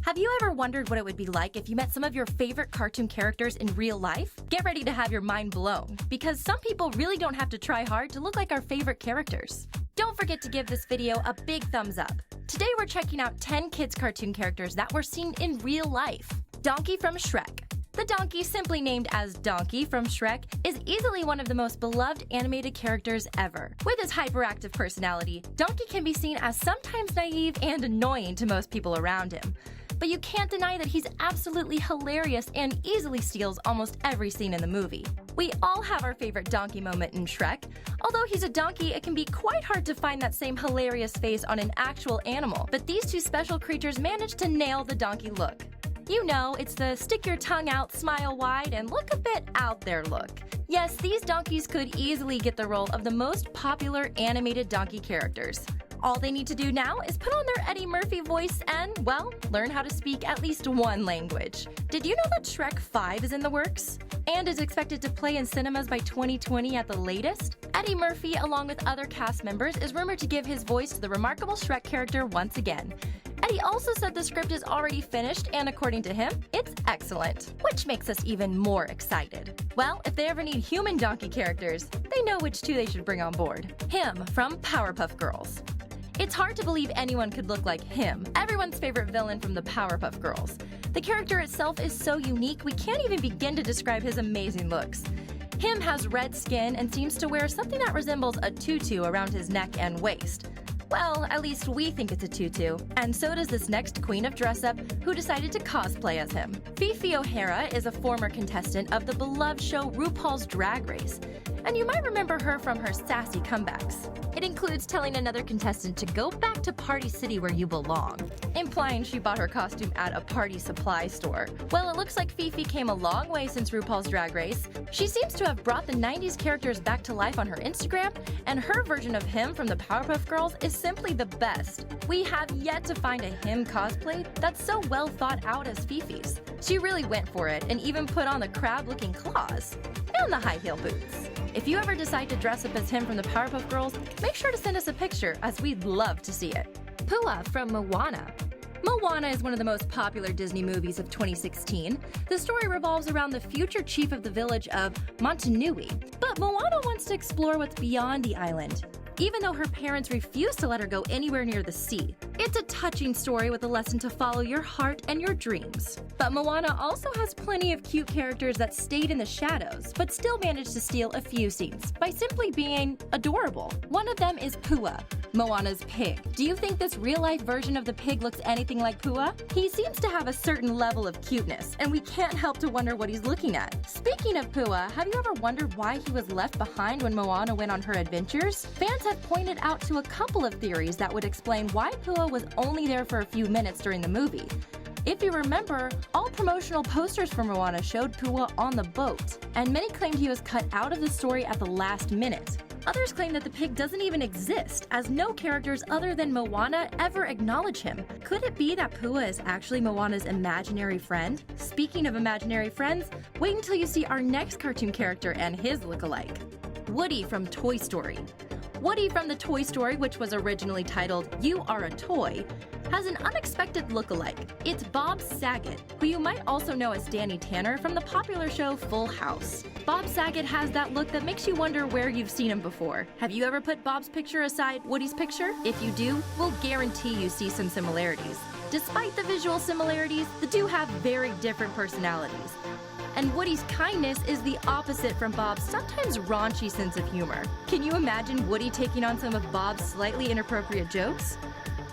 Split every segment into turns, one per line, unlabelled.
Have you ever wondered what it would be like if you met some of your favorite cartoon characters in real life? Get ready to have your mind blown, because some people really don't have to try hard to look like our favorite characters. Don't forget to give this video a big thumbs up. Today we're checking out 10 kids cartoon characters that were seen in real life. Donkey from Shrek. The donkey, simply named as Donkey from Shrek, is easily one of the most beloved animated characters ever. With his hyperactive personality, Donkey can be seen as sometimes naive and annoying to most people around him. But you can't deny that he's absolutely hilarious and easily steals almost every scene in the movie. We all have our favorite donkey moment in Shrek. Although he's a donkey, it can be quite hard to find that same hilarious face on an actual animal, but these two special creatures managed to nail the donkey look. You know, it's the stick your tongue out, smile wide, and look a bit out there look. Yes, these donkeys could easily get the role of the most popular animated donkey characters. All they need to do now is put on their Eddie Murphy voice and, well, learn how to speak at least one language. Did you know that Shrek 5 is in the works? And is expected to play in cinemas by 2020 at the latest? Eddie Murphy, along with other cast members, is rumored to give his voice to the remarkable Shrek character once again. Eddie also said the script is already finished, and according to him, it's excellent, which makes us even more excited. Well, if they ever need human donkey characters, they know which two they should bring on board. Him from Powerpuff Girls. It's hard to believe anyone could look like him, everyone's favorite villain from the Powerpuff Girls. The character itself is so unique, we can't even begin to describe his amazing looks. Him has red skin and seems to wear something that resembles a tutu around his neck and waist. Well, at least we think it's a tutu, and so does this next queen of dress-up who decided to cosplay as him. Phi Phi O'Hara is a former contestant of the beloved show RuPaul's Drag Race, and you might remember her from her sassy comebacks. It includes telling another contestant to go back to Party City where you belong, implying she bought her costume at a party supply store. Well, it looks like Phi Phi came a long way since RuPaul's Drag Race. She seems to have brought the 90s characters back to life on her Instagram, and her version of him from the Powerpuff Girls is simply the best. We have yet to find a him cosplay that's so well thought out as Phi Phi's. She really went for it and even put on the crab-looking claws and the high heel boots. If you ever decide to dress up as him from the Powerpuff Girls, make sure to send us a picture, as we'd love to see it. Pua from Moana. Moana is one of the most popular Disney movies of 2016. The story revolves around the future chief of the village of Montanui, but Moana wants to explore what's beyond the island, even though her parents refuse to let her go anywhere near the sea. It's a touching story with a lesson to follow your heart and your dreams. But Moana also has plenty of cute characters that stayed in the shadows, but still managed to steal a few scenes by simply being adorable. One of them is Pua, Moana's pig. Do you think this real-life version of the pig looks anything like Pua? He seems to have a certain level of cuteness, and we can't help to wonder what he's looking at. Speaking of Pua, have you ever wondered why he was left behind when Moana went on her adventures? Fans have pointed out to a couple of theories that would explain why Pua was only there for a few minutes during the movie. If you remember, all promotional posters for Moana showed Pua on the boat, and many claimed he was cut out of the story at the last minute. Others claim that the pig doesn't even exist, as no characters other than Moana ever acknowledge him. Could it be that Pua is actually Moana's imaginary friend? Speaking of imaginary friends, wait until you see our next cartoon character and his lookalike. Woody from Toy Story. Woody from the Toy Story, which was originally titled You Are a Toy, has an unexpected lookalike. It's Bob Saget, who you might also know as Danny Tanner from the popular show Full House. Bob Saget has that look that makes you wonder where you've seen him before. Have you ever put Bob's picture aside Woody's picture? If you do, we'll guarantee you see some similarities. Despite the visual similarities, the two have very different personalities. And Woody's kindness is the opposite from Bob's sometimes raunchy sense of humor. Can you imagine Woody taking on some of Bob's slightly inappropriate jokes?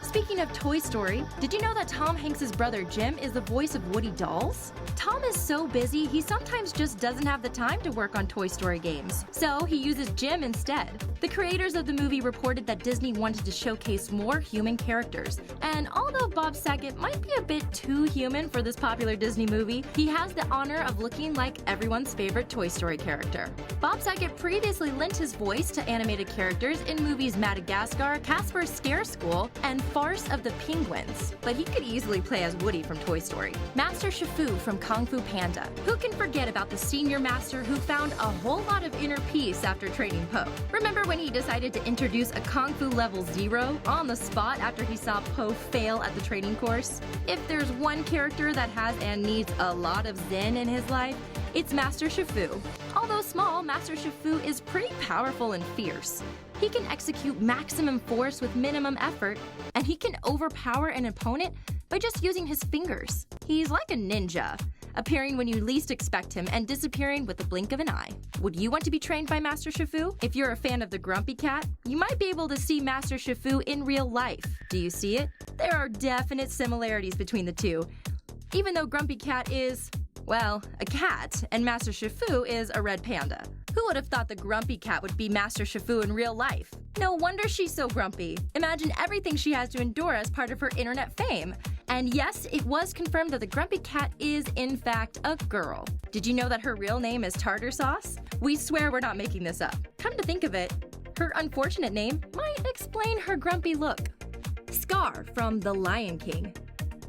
Speaking of Toy Story, did you know that Tom Hanks' brother Jim is the voice of Woody dolls? Tom is so busy, he sometimes just doesn't have the time to work on Toy Story games, so he uses Jim instead. The creators of the movie reported that Disney wanted to showcase more human characters, and although Bob Saget might be a bit too human for this popular Disney movie, he has the honor of looking like everyone's favorite Toy Story character. Bob Saget previously lent his voice to animated characters in movies Madagascar, Casper's Scare School, and Farce of the Penguins, but he could easily play as Woody from Toy Story. Master Shifu from Kung Fu Panda. Who can forget about the senior master who found a whole lot of inner peace after training Po? Remember when he decided to introduce a Kung Fu level 0 on the spot after he saw Po fail at the training course? If there's one character that has and needs a lot of zen in his life, it's Master Shifu. Although small, Master Shifu is pretty powerful and fierce. He can execute maximum force with minimum effort, and he can overpower an opponent by just using his fingers. He's like a ninja, appearing when you least expect him and disappearing with the blink of an eye. Would you want to be trained by Master Shifu? If you're a fan of the Grumpy Cat, you might be able to see Master Shifu in real life. Do you see it? There are definite similarities between the two, even though Grumpy Cat is, well, a cat, and Master Shifu is a red panda. Who would have thought the Grumpy Cat would be Master Shifu in real life? No wonder she's so grumpy. Imagine everything she has to endure as part of her internet fame. And yes, it was confirmed that the Grumpy Cat is, in fact, a girl. Did you know that her real name is Tartar Sauce? We swear we're not making this up. Come to think of it, her unfortunate name might explain her grumpy look. Scar from The Lion King.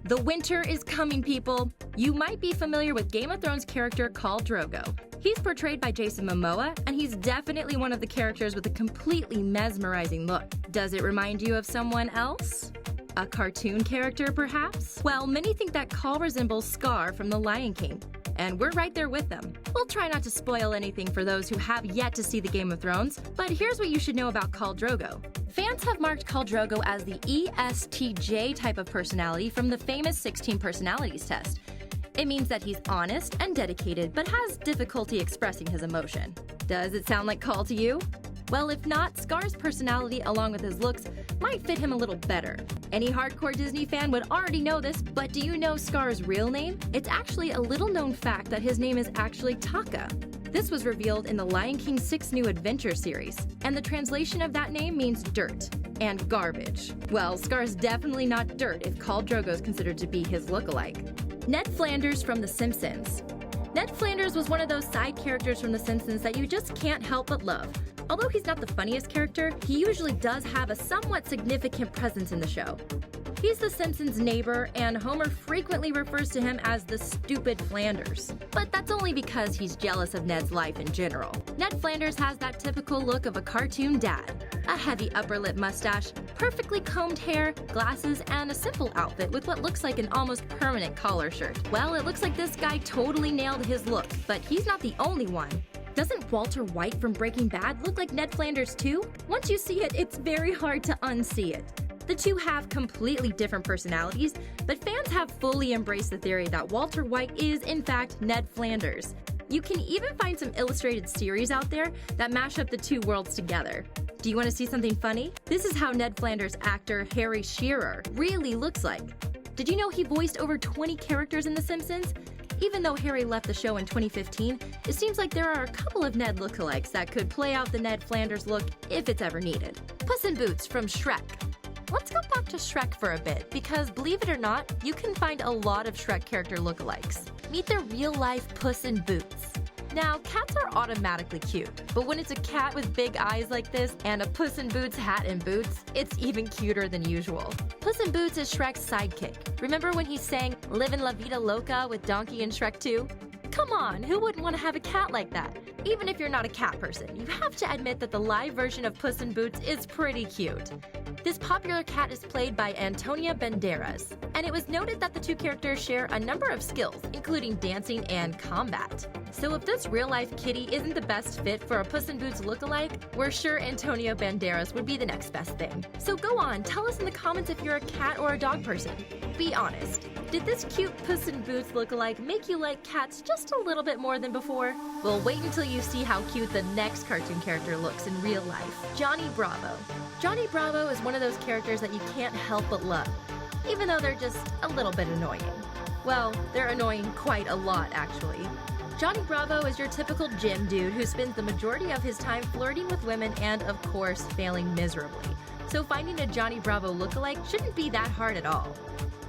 The winter is coming, people. You might be familiar with Game of Thrones character Khal Drogo. He's portrayed by Jason Momoa, and he's definitely one of the characters with a completely mesmerizing look. Does it remind you of someone else? A cartoon character, perhaps? Well, many think that Khal resembles Scar from The Lion King, and we're right there with them. We'll try not to spoil anything for those who have yet to see the Game of Thrones, but here's what you should know about Khal Drogo. Fans have marked Khal Drogo as the ESTJ type of personality from the famous 16 personalities test. It means that he's honest and dedicated, but has difficulty expressing his emotion. Does it sound like Khal to you? Well, if not, Scar's personality, along with his looks, might fit him a little better. Any hardcore Disney fan would already know this, but do you know Scar's real name? It's actually a little-known fact that his name is actually Taka. This was revealed in the Lion King 6 New Adventure series, and the translation of that name means dirt and garbage. Well, Scar's definitely not dirt if Khal Drogo is considered to be his lookalike. Ned Flanders from The Simpsons. Ned Flanders was one of those side characters from The Simpsons that you just can't help but love. Although he's not the funniest character, he usually does have a somewhat significant presence in the show. He's the Simpsons' neighbor, and Homer frequently refers to him as the stupid Flanders. But that's only because he's jealous of Ned's life in general. Ned Flanders has that typical look of a cartoon dad. A heavy upper lip mustache, perfectly combed hair, glasses, and a simple outfit with what looks like an almost permanent collar shirt. Well, it looks like this guy totally nailed his look, but he's not the only one. Doesn't Walter White from Breaking Bad look like Ned Flanders too? Once you see it, it's very hard to unsee it. The two have completely different personalities, but fans have fully embraced the theory that Walter White is, in fact, Ned Flanders. You can even find some illustrated series out there that mash up the two worlds together. Do you want to see something funny? This is how Ned Flanders actor Harry Shearer really looks like. Did you know he voiced over 20 characters in The Simpsons? Even though Harry left the show in 2015, it seems like there are a couple of Ned lookalikes that could play out the Ned Flanders look if it's ever needed. Puss in Boots from Shrek. Let's go back to Shrek for a bit, because believe it or not, you can find a lot of Shrek character lookalikes. Meet the real-life Puss in Boots. Now, cats are automatically cute, but when it's a cat with big eyes like this and a Puss in Boots hat and boots, it's even cuter than usual. Puss in Boots is Shrek's sidekick. Remember when he sang Livin' La Vida Loca with Donkey in Shrek 2? Come on, who wouldn't want to have a cat like that? Even if you're not a cat person, you have to admit that the live version of Puss in Boots is pretty cute. This popular cat is played by Antonio Banderas, and it was noted that the two characters share a number of skills, including dancing and combat. So if this real-life kitty isn't the best fit for a Puss in Boots lookalike, we're sure Antonio Banderas would be the next best thing. So go on, tell us in the comments if you're a cat or a dog person. Be honest. Did this cute Puss in Boots lookalike make you like cats just a little bit more than before? Well, wait until you see how cute the next cartoon character looks in real life. Johnny Bravo. Johnny Bravo is one of those characters that you can't help but love, even though they're just a little bit annoying. Well, they're annoying quite a lot, actually. Johnny Bravo is your typical gym dude who spends the majority of his time flirting with women and, of course, failing miserably. So finding a Johnny Bravo lookalike shouldn't be that hard at all.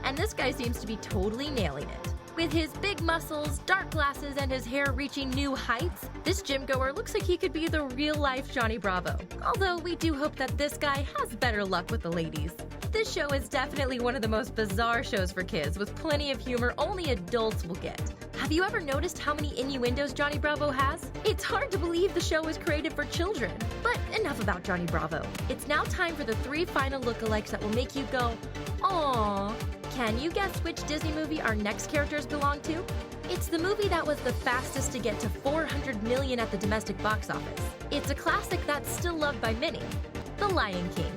And this guy seems to be totally nailing it. With his big muscles, dark glasses, and his hair reaching new heights, this gym goer looks like he could be the real-life Johnny Bravo. Although we do hope that this guy has better luck with the ladies. This show is definitely one of the most bizarre shows for kids, with plenty of humor only adults will get. Have you ever noticed how many innuendos Johnny Bravo has? It's hard to believe the show was created for children. But enough about Johnny Bravo. It's now time for the 3 final lookalikes that will make you go, aww. Can you guess which Disney movie our next characters belong to? It's the movie that was the fastest to get to $400 million at the domestic box office. It's a classic that's still loved by many, The Lion King.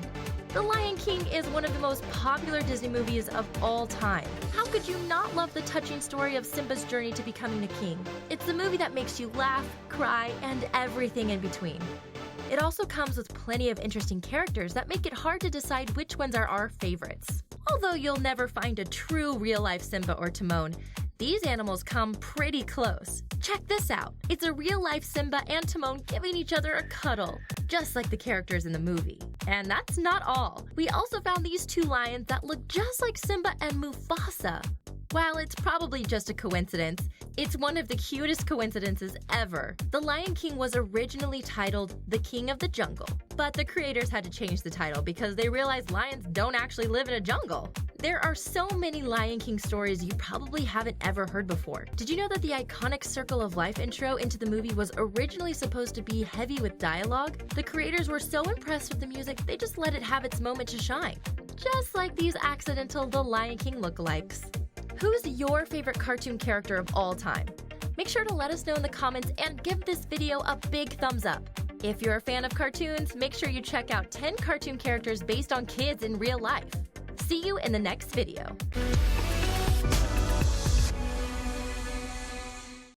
The Lion King is one of the most popular Disney movies of all time. How could you not love the touching story of Simba's journey to becoming a king? It's the movie that makes you laugh, cry, and everything in between. It also comes with plenty of interesting characters that make it hard to decide which ones are our favorites. Although you'll never find a true real-life Simba or Timon, these animals come pretty close. Check this out. It's a real-life Simba and Timon giving each other a cuddle, just like the characters in the movie. And that's not all. We also found these 2 lions that look just like Simba and Mufasa. While it's probably just a coincidence, it's one of the cutest coincidences ever. The Lion King was originally titled The King of the Jungle, but the creators had to change the title because they realized lions don't actually live in a jungle. There are so many Lion King stories you probably haven't ever heard before. Did you know that the iconic Circle of Life intro into the movie was originally supposed to be heavy with dialogue? The creators were so impressed with the music, they just let it have its moment to shine. Just like these accidental The Lion King lookalikes. Who's your favorite cartoon character of all time? Make sure to let us know in the comments and give this video a big thumbs up. If you're a fan of cartoons, make sure you check out 10 cartoon characters based on kids in real life. See you in the next video.